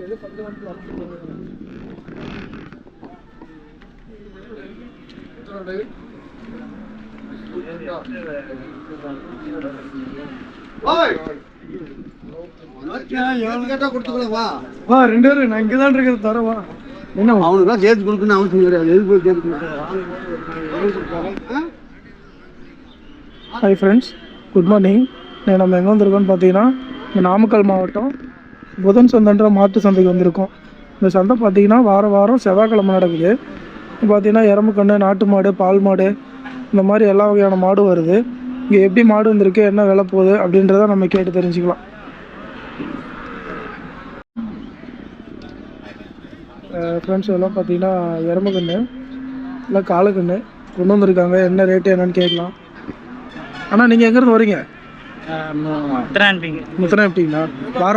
ரெண்டு பேரும் நான் இங்கதான் இருக்கிறது தரவா என்ன அவனுக்குலாம் சேர்த்து கொடுக்கணும் அவசியம் கிடையாது. எதுக்கு சேர்த்து ஹாய் ஃப்ரெண்ட்ஸ், குட் மார்னிங். நம்ம எங்கே வந்திருக்கோம்னு பார்த்தீங்கன்னா நாமக்கல் மாவட்டம் புதன் சந்தைன்ற மாட்டு சந்தைக்கு வந்திருக்கோம். இந்த சந்தை பார்த்தீங்கன்னா வாரம் செவ்வாய்க்கிழமை நடக்குது. பார்த்தீங்கன்னா எறும்பு கன்று, நாட்டு மாடு, பால் மாடு, இந்த மாதிரி எல்லா வகையான மாடு வருது. இங்கே எப்படி மாடு வந்திருக்கு, என்ன விலை போகுது அப்படின்றத நம்ம கேட்டு தெரிஞ்சுக்கலாம். ஃப்ரெண்ட்ஸ் எல்லாம் பார்த்தீங்கன்னா எறும்பு கன்று இல்லை காலக்கன்று கொண்டு வந்திருக்காங்க. என்ன ரேட்டு என்னன்னு கேட்கலாம். ஆனால் நீங்கள் எங்கேருந்து வரீங்க? முத்தனாம்பிங்களா?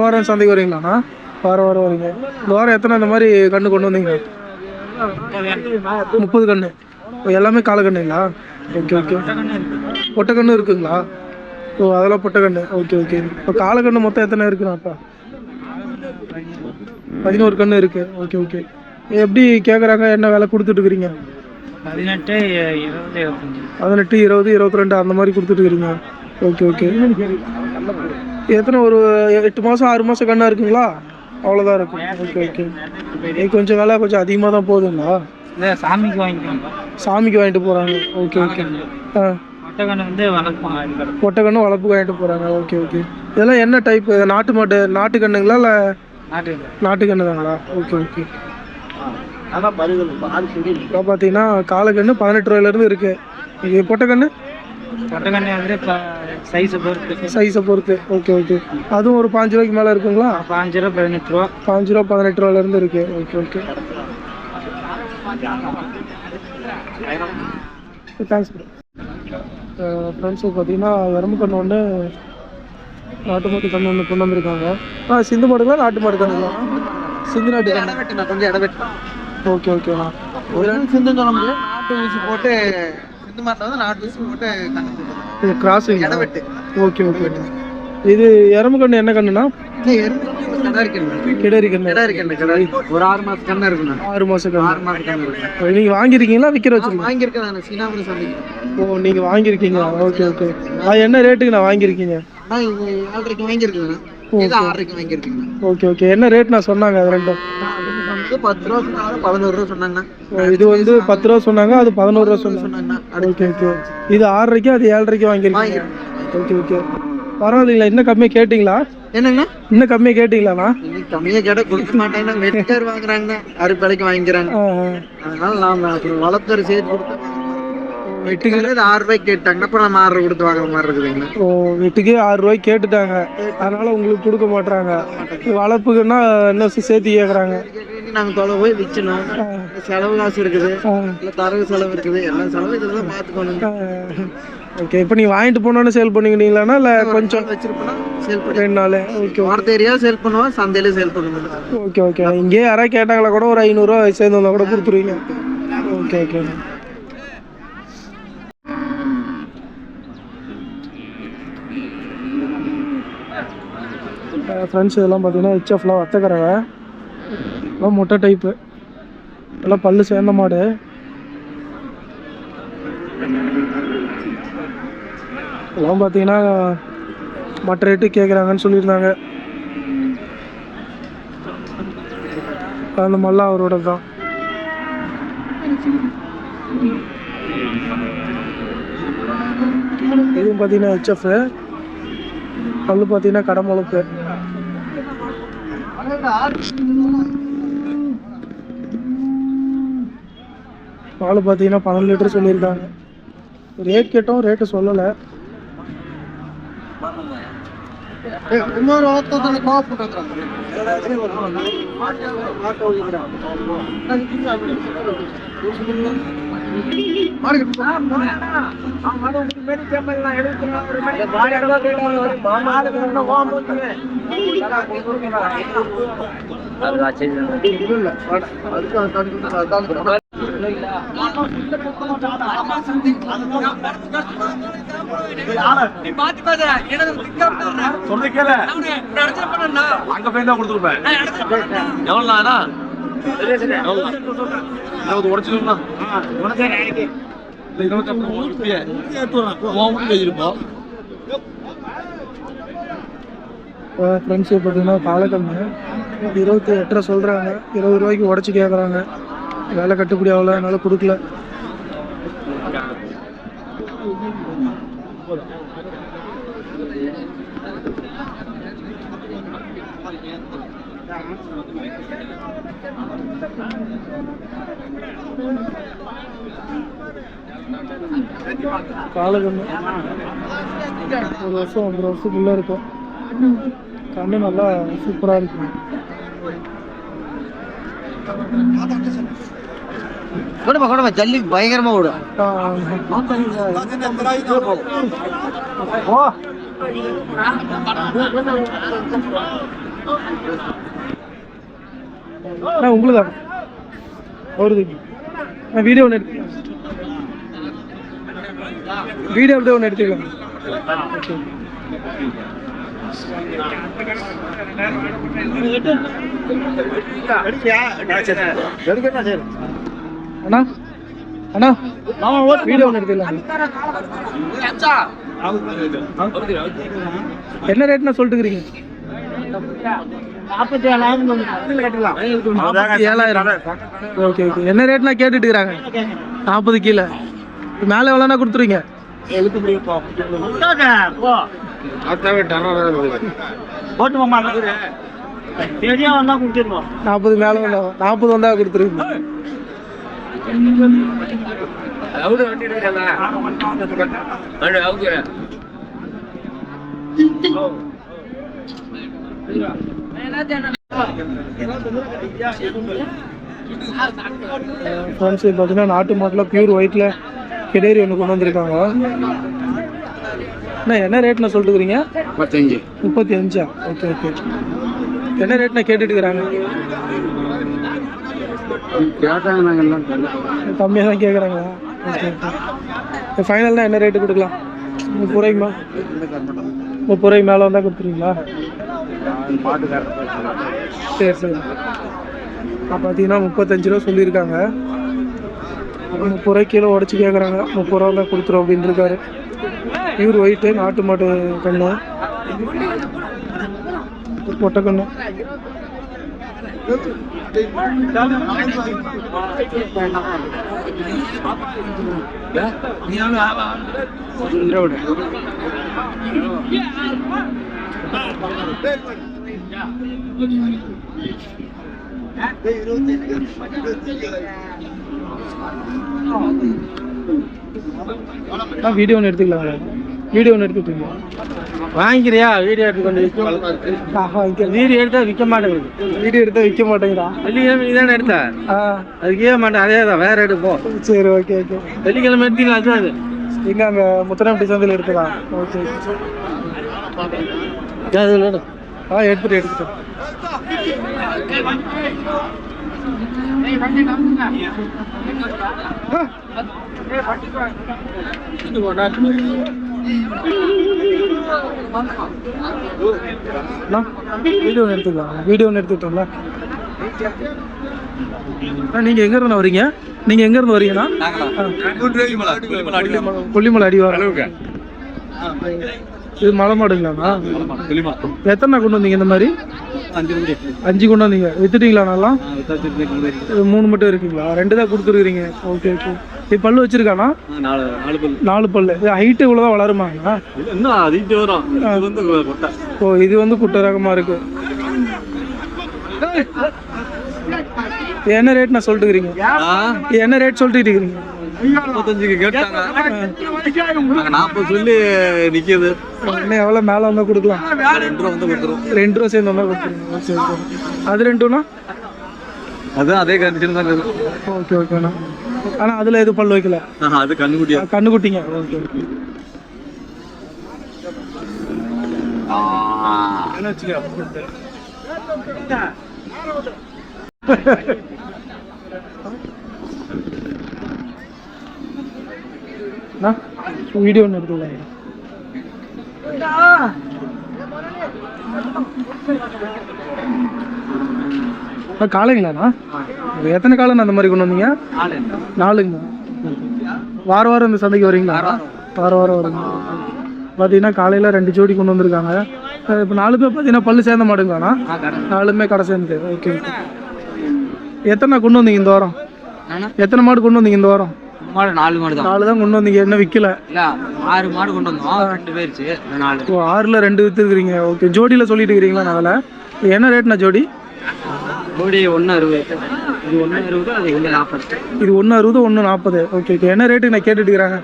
வாரம் சந்தைக்கு வரீங்களாண்ணா? வாரம் வரீங்க. இந்த வாரம் எத்தனை இந்த மாதிரி கன்று கொண்டு வந்தீங்க? 30 கன்று. எல்லாமே காலக்கண்ணுங்களா? ஓகே. பொட்டைக்கன்று இருக்குங்களா? ஓ, அதெல்லாம் பொட்டைக்கன்று. ஓகே. இப்போ காலக்கன்று மொத்தம் எத்தனை இருக்குண்ணா? அப்போ 11 கன்று இருக்கு. ஓகே. எப்படி கேட்குறாங்க, என்ன விலை கொடுத்துட்ருக்குறீங்க? 18, 20, 22 அந்த மாதிரி கொடுத்துட்ருக்குறீங்க. ஓகே. எத்தனை ஒரு 8 மாதம் 6 மாதம் கண்ணா இருக்குங்களா? அவ்வளோதான் இருக்கும். ஓகே. கொஞ்சம் விலை கொஞ்சம் அதிகமாக தான் போகுதுங்களா? சாமிக்கு வாங்கிக்கோங்க. சாமிக்கு வாங்கிட்டு போகிறாங்க. ஓகே. பொட்டைக்கண்ணு வளர்ப்புக்கு வாங்கிட்டு போகிறாங்க. ஓகே. இதெல்லாம் என்ன டைப்பு? நாட்டு மாட்டு நாட்டு கண்ணுங்களா இல்லை நாட்டு கண்ணு தாங்களா? ஓகே. இப்போ பார்த்தீங்கன்னா காலக்கண்ணு 18 ரூபாயிலேருந்து இருக்குது. இது பொட்டைக்கண்ணு சைஸை பொறுத்து. ஓகே. அதுவும் ஒரு 5 ரூபாய்க்கு மேலே இருக்குங்களா? 5 ரூபா 18 ரூபா. 5 ரூபா 18 ரூபாயிலேருந்து இருக்குது. ஓகே. Thanks friends. பார்த்தீங்கன்னா எறும்பு கன்று ஒன்று, நாட்டு மாட்டு கன்று ஒன்று கொண்டு வந்திருக்காங்க. சிந்து மாடுங்களா நாட்டு மாடு கண்ணுங்களா? சிந்து நாட்டு கன்று. கொஞ்சம் இடவெட்டு. ஓகேண்ணா. ஒரு சிந்து நாட்டு ஊசி போட்டு சிந்து மாட்டை வந்து நாட்டு ஊசி போட்டு கண்ணு கிராஸிங் இடவெட்டு. ஓகே. இது எறும்பு கன்று என்ன கண்ணுண்ணா? கிடரி கண்ணு. ஒரு 6 மாசம் கண்ணு இருக்குண்ணா. 6 மாசம் கண்ணு. 6 மாசம் கண்ணு இருக்கு. நீங்க வாங்கிருக்கீங்களா விற்கிற வச்சிருக்கீங்க? வாங்கியிருக்கேன் சீனாபுரி சந்தைக்கு. ஓ, நீங்க வாங்கியிருக்கீங்களா? ஓகே. அது என்ன ரேட்டுக்கு நான் வாங்கியிருக்கீங்க? 7.5 வாங்கியிருக்கேன். இது 6.5 வாங்கியிருக்கீங்க. ஓகே. என்ன ரேட் நான் சொன்னாங்க? அது ரெண்டும் 10 ரூபா சொன்னாங்க, 11 ரூபா சொன்னாங்கண்ணா. இது வந்து 10 ரூபா சொன்னாங்க, அது 11 ரூபா சொன்னாங்க. ஓகே. இது 6.5க்கு, அது 7.5க்கு வாங்கியிருக்கீங்க. ஓகே. பரவாயில்லைங்களா? இன்னும் கம்மியாக கேட்டிங்களா? என்னங்கண்ணா? இன்னும் கம்மியாக கேட்டிங்களாண்ணா? கம்மியாக கேட்ட கொடுக்க மாட்டேங்கன்னா வெட்டிக்கார் வாங்குறாங்க, அறுப்பலைக்கு வாங்கிக்கிறாங்க. அதனால நாம வளர்த்தர் சேர்த்து கொடுத்தோம். வெட்டுக்கு 6 ரூபாய்க்கு கேட்டாங்கன்னா அப்புறம் நம்ம 6 ரூபாய் கொடுத்து வாங்குற மாதிரி இருக்குதுங்க. ஓ, வெட்டுக்கே 6 ரூபாய்க்கு கேட்டுட்டாங்க, அதனால உங்களுக்கு கொடுக்க மாட்டாங்க. வளர்ப்புக்குன்னா இன்னும் சேர்த்து கேட்குறாங்க. நாங்கள் தொலை போய் விற்கணும், செலவு காசு இருக்குது, இல்லை தரவு செலவு இருக்குது, எல்லா செலவும் இதெல்லாம் பார்த்துக்கணும். ஓகே. இப்போ நீங்கள் வாங்கிட்டு போனோன்னு சேல் பண்ணிக்கிட்டீங்களாண்ணா இல்லை கொஞ்சம் வச்சிருப்போம்னா சேல் பண்ணி 2 நாள்? ஓகே. வாரத்தை ஏரியாவும் சேல் பண்ணுவோம், சந்தையில சேல் பண்ணுவோம். ஓகே. இங்கே யாராவது கேட்டாங்களா கூட ஒரு 500 ரூபா சேர்ந்து வந்தால் கூட கொடுத்துருவீங்க? ஓகே. ஃப்ரெண்ட்ஸ் இதெல்லாம் பார்த்தீங்கன்னா ஹெச்எஃப்லாம் வத்தக்கறவை, எல்லாம் முட்டை டைப்பு, எல்லாம் பல்லு சேர்ந்த மாடு. எல்லாம் பார்த்தீங்கன்னா மற்ற ரேட்டு கேட்குறாங்கன்னு சொல்லியிருந்தாங்க. அந்த மாதிரிலாம் அவரோட தான். இதுவும் பார்த்தீங்கன்னா ஹெச்எஃப், பல்லு பார்த்தீங்கன்னா கடமுழுப்பு. பால் பார்த்தீங்கன்னா 12 லிட்டர் சொல்லியிருக்காங்க. ரேட் கேட்டோம், ரேட்டு சொல்லலை. அங்க போய் தான் கொடுத்துருப்பேன். எவ்வளோண்ணா உடச்சிருந்தா ஃப்ரெண்ட்ஸ் பார்த்தீங்கன்னா பாலக்கண்ணு 28 சொல்கிறாங்க, 20 ரூபாய்க்கு உடச்சி கேட்குறாங்க. வேலை கட்டுப்படி ஆகல, அதனால கொடுக்கல. பாலக்கண்ணு 1 வருஷம் 1.5 வருஷத்துக்குள்ளே இருக்கும். கண்ணு நல்லா சூப்பராக இருக்கும். கொடுமா ஜல்லி பயங்கரமா ஓடும். உங்களுக்கு வருது. நான் வீடியோ ஒன்று எடுத்துக்கலாம். வீடியோ அப்படியே ஒன்று எடுத்துக்கலாம். அண்ணா அண்ணா வீடியோ ஒன்று எடுத்துக்கலாம். என்ன ரேட்னா சொல்லிட்டு இருக்கிறீங்க? 47,000. Okay okay. என்ன ரேட்னா கேட்டுட்டு இருக்கிறாங்க? 40 கீழே. மேலே எவ்வளோனா கொடுத்துருவீங்க? 40 மேலே 40 வந்தா கொடுத்துருவீங்க. ஃப்ரெண்ட்ஸ் பார்த்தீங்கன்னா நாட்டு மாட்டில் பியூர் ஒயிட்டில் கிடேரி ஒன்று கொண்டு வந்திருக்காங்க. அண்ணா என்ன ரேட்னா சொல்லிட்டு இருக்கிறீங்க? 35. Okay okay. என்ன ரேட்னா கேட்டுட்டு இருக்கிறாங்க? கம்மியாக தான் கேட்குறாங்களா? Okay okay. ஃபைனல்னால் என்ன ரேட்டு கொடுக்கலாம்? 30 ரூபாய்க்குமா? 30 ரூபாய்க்கு மேலே வந்தால் கொடுத்துருவீங்களா? சரி சரி. பார்த்தீங்கன்னா 35 ரூபா சொல்லியிருக்காங்க. 30 ரூபாய்க்கு கீழே உடச்சி கேட்குறாங்க. 30 ரூபா தான் கொடுத்துரும் அப்படின்னு இருக்காரு. பியூர் ஒயிட்டு நாட்டு மாட்டு கண்ணு, பொட்டை கண்ணு. வீடியோ ஒன்று எடுத்துக்கலாம். வீடியோ ஒன்று எடுத்துக்கிட்டீங்க வாங்கிக்கிறியா? வீடியோ எடுத்து கொஞ்சம் வீடியோ எடுத்தால் விற்க மாட்டேங்குது. வீடியோ எடுத்தால் விற்க மாட்டேங்கிறா. வெள்ளிக்கிழமை நீ தானே எடுத்த? அதுக்கே மாட்டேன். அதே தான், வேற எடுப்போம். சரி ஓகே ஓகே. வெள்ளிக்கிழமை எடுத்தீங்களா? அது அது எங்கே அங்கே முத்தரம்பட்டி சந்தையில் எடுத்துக்கலாம். ஓகே எடுத்துட்டேன். வீடியோ எடுத்துக்கலாம். வீடியோ ஒன்று எடுத்துக்கிட்டோம்ல. நீங்கள் எங்கேருந்து வரீங்க? நீங்கள் எங்கேருந்து வரீங்கண்ணா? கொல்லிமலை அடிவாரம். இது மலை மாடுங்களாண்ணா? எத்தனை கொண்டு வந்தீங்க இந்த மாதிரி? 5 கொண்டு வந்தீங்க. வித்துட்டீங்களா? நல்லா 3 மட்டும் இருக்குங்களா? 2 தான் கொடுத்துருக்குறீங்க. Okay okay. இது பல்லு வச்சிருக்கானா? 4 பல்லு. ஹைட்டு இவ்வளோதான் வளருமாங்கண்ணா? ஓ இது வந்து குட்டை ரகமாக இருக்கு. என்ன ரேட் நான் சொல்லிட்டு இருக்கிறீங்க? என்ன ரேட் சொல்லிட்டு இருக்கிறீங்க? 35 கேட்டாங்க. 40 சொல்லி நிற்கிது. இன்னும் எவ்வளோ மேலே வந்தால் கொடுக்கலாம்? 2 ரூபா வந்து கொடுத்துரும். 2 ரூபா சேர்ந்து வந்தால் கொடுத்துருங்க. சரி சரி. அது 2னா? அதுதான் அதே கண்டிஷன் தான் இருக்கு. ஓகே ஓகேண்ணா. ஆனால் அதில் எதுவும் பல் வைக்கல? அது கண்ணுக்குட்டியா? கண்ணுக்குட்டிங்க. Okay okay. அண்ணா வீடியோ ஒன்று எடுத்துக்கலாம். காலைங்களாண்ணா எத்தனை காலம் அந்த மாதிரி கொண்டு வந்தீங்க? 4ங்க. வாரம் வாரம் இந்த சந்தைக்கு வரீங்களா? வாரம் வாரம் வருங்க. பார்த்தீங்கன்னா காலையில் 2 ஜோடி கொண்டு வந்திருக்காங்க. இப்போ 4 பேர் பார்த்தீங்கன்னா பல்லு சேர்ந்த மாடுங்களாண்ணா? 4மே கடை சேர்ந்து. ஓகே. எத்தனை கொண்டு வந்தீங்க இந்த வாரம்? எத்தனை மாடு கொண்டு வந்தீங்க இந்த வாரம்? 4 மாடு தான். 4 தான் கொண்டு வந்தீங்க. என்ன விற்கல? 6 மாடு கொண்டு வந்தோம். 2 பேருச்சு. 4. ஓ 6ல் 2 விற்றுருக்கிறீங்க. ஓகே. ஜோடியில் சொல்லிட்டு இருக்கிறீங்களா? நான் அதில் என்ன ரேட்ண்ணா ஜோடி? ஜோடி 1.60. இது 1.60, அது 1.40. இது 1.60, 1.40. Okay okay. என்ன ரேட்டு நான் கேட்டுட்டு இருக்கிறாங்க?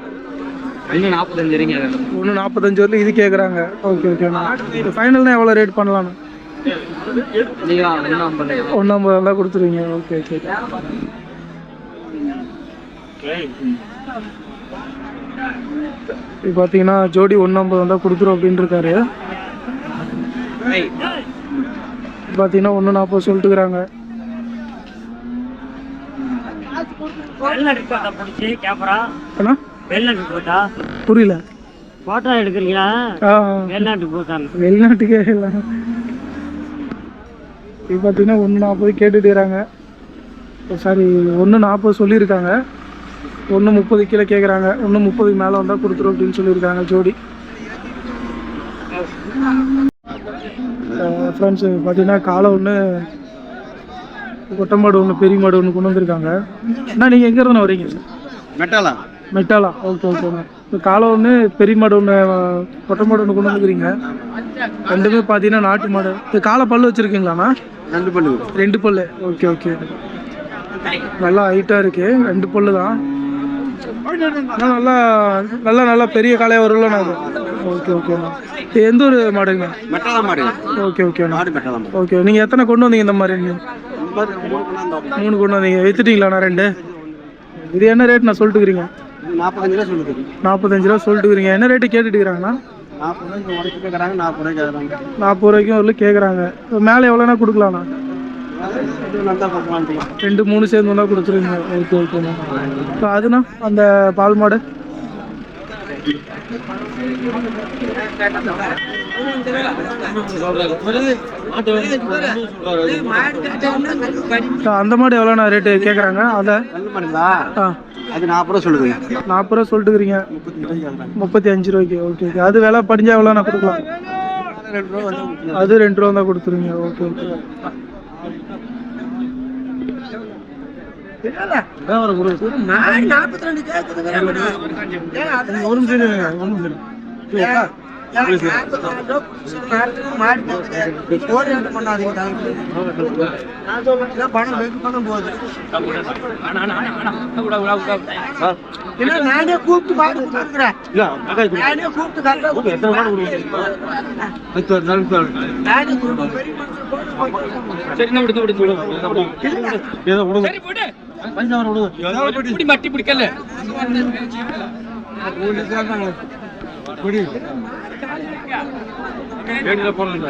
1.45 வரைங்க. 1.45 வரல இது கேட்குறாங்க. ஓகே ஓகேண்ணா. ஃபைனல்னா எவ்வளோ ரேட் பண்ணலாண்ணா? 1.50 தான் கொடுத்துருவீங்க. Okay okay. இப்போ பார்த்தீங்கன்னா ஜோடி 1.50 தான் கொடுத்துரும் அப்படின்னு இருக்காரு. பார்த்தீங்கன்னா 1.40 சொல்லிட்டுக்கிறாங்க. அண்ணா புரியல. போட்டோ எடுக்கிறீங்களா? வெளிநாட்டுக்கு போட்டாங்க. வெளிநாட்டுக்கே இல்லை. இப்போ பார்த்தீங்கன்னா 1.40 கேட்டுட்டுறாங்க. சாரி 1.40 சொல்லியிருக்காங்க. 1.30 கீழே கேட்குறாங்க. 1.30 மேலே வந்தால் கொடுத்துரும் அப்படின்னு சொல்லியிருக்காங்க ஜோடி. ஃப்ரெண்ட்ஸு பார்த்தீங்கன்னா காலை ஒன்று, கொட்டை மாடு ஒன்று, பெரிய மாடு ஒன்று கொண்டு வந்திருக்காங்க. அண்ணா நீங்கள் எங்கே இருந்தா வரீங்க? மெட்டாலா. ஓகே ஓகேண்ணா. இப்போ காலை ஒன்று, பெரிய மாடு ஒன்று, கொட்டை மாடு ஒன்று கொண்டு வந்துக்கிறீங்க. 2மே பார்த்தீங்கன்னா நாட்டு மாடு. இப்போ காலை பல்லு வச்சுருக்கீங்களாண்ணா? 2 பல்லு. Okay okay. நல்லா ஹைட்டாக இருக்குது. 2 பல்லு தான். நல்லா நல்லா நல்லா பெரிய காலையாக வரும்லண்ணா அது. ஓகே ஓகேண்ணா. எந்த ஒரு மாடுங்கண்ணா? ஓகே ஓகேண்ணா. ஓகே. நீங்கள் எத்தனை கொண்டு வந்தீங்க இந்த மாதிரி? 3 கொண்டு வந்தீங்க. விற்றுட்டீங்களாண்ணா 2? இது என்ன ரேட் நான் சொல்லிட்டுக்கிறீங்க? 45 ரூபா சொல்லிட்டுக்கிறீங்க. என்ன ரேட்டு கேட்டுட்டுக்கிறாங்கண்ணா? 40 ரூபாய்க்கும் ஒரு கேட்குறாங்க. மேலே எவ்வளோண்ணா கொடுக்கலாண்ணா? 2 3 சேர்ந்து வந்தால் கொடுத்துருங்க. ஓகே ஓகேண்ணா. இப்போ அதுண்ணா அந்த பால் மாடு? அந்த மாடு எவ்வளோண்ணா ரேட்டு கேட்குறாங்க? அதை அது 40 ரூபா சொல்லுங்க. 40 ரூபா சொல்லிட்டுக்கிறீங்க. 35 ரூபாய்க்கு. Okay okay. அது விலை படிஞ்சா எவ்வளோண்ணா கொடுக்கலாம்? அது 2 ரூபா தான் கொடுத்துருங்க. Okay okay. நானே கூப்பிட்டு மட்டி பிடிக்கல போறேன்.